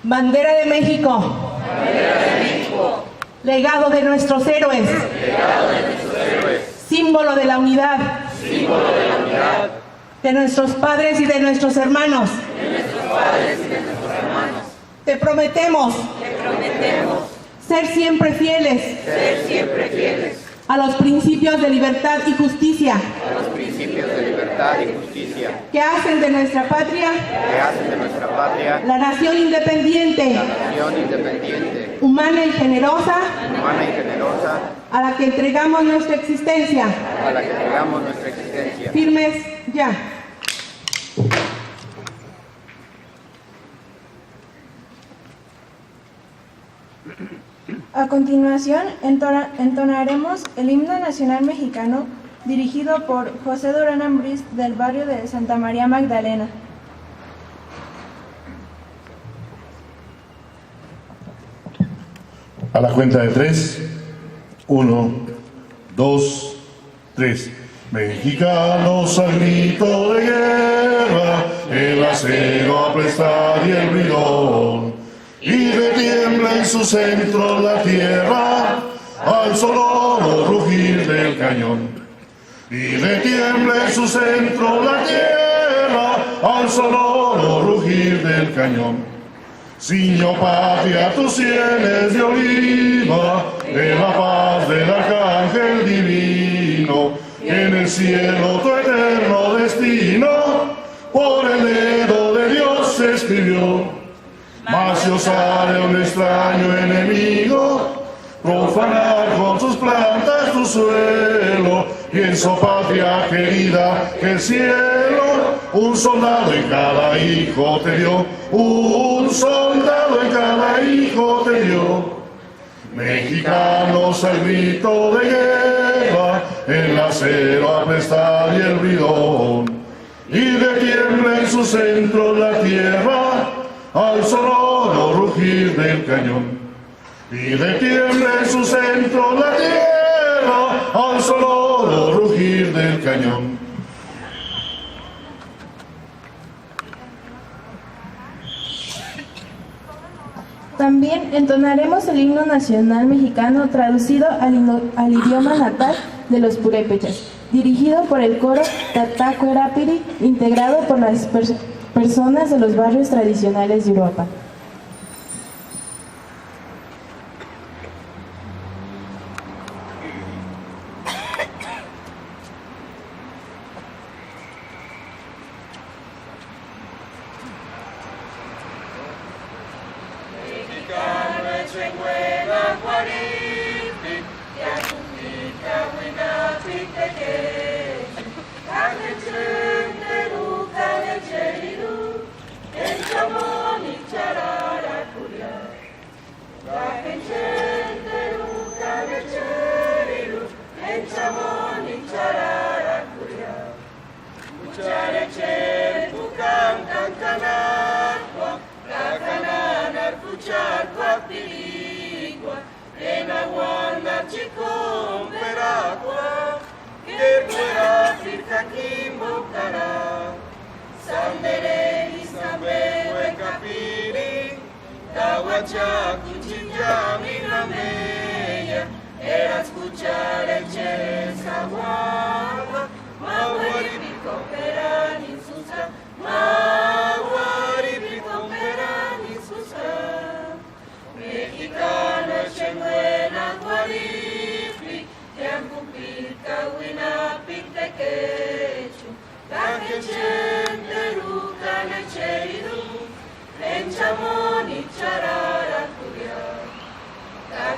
Bandera de México. Bandera de México. Legado de nuestros héroes. Legado de nuestros héroes. Símbolo de la unidad. Símbolo de la unidad. De nuestros padres y de nuestros hermanos. De nuestros padres y de nuestros hermanos. Te prometemos. Te prometemos. Ser siempre fieles. Ser siempre fieles. A los principios de libertad y justicia. A los principios de libertad y justicia. Que hacen de nuestra patria. Que hacen de nuestra patria. La nación independiente. La nación independiente. Humana y generosa. Humana y generosa. A la que entregamos nuestra existencia. A la que entregamos nuestra existencia. Firmes ya. A continuación, entonaremos el himno nacional mexicano dirigido por José Durán Ambriz del barrio de Santa María Magdalena. A la cuenta de 3, 1, 2, 3. Mexicanos al grito de guerra, el acero aprestar y el bridón, y retiembla en su centro la tierra al sonoro rugir del cañón. Y retiembla en su centro la tierra al sonoro rugir del cañón. Ciño patria tus sienes de oliva, de la paz del arcángel divino, en el cielo tu eterno destino, por el dedo de Dios se escribió. Mas si osare un extraño enemigo profanar con sus plantas tu suelo, pienso patria querida que el cielo un soldado en cada hijo te dio, un soldado en cada hijo te dio. Mexicanos al grito de guerra, el acero aprestar y el bridón, y retiembla en su centro la tierra al sonoro rugir del cañón. Y retiembla en su centro la tierra al sonoro rugir del cañón. También entonaremos el himno nacional mexicano traducido al idioma natal de los purépechas, dirigido por el coro Tatacuerapiri, integrado por las personas de los barrios tradicionales de Uruapan.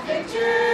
Encha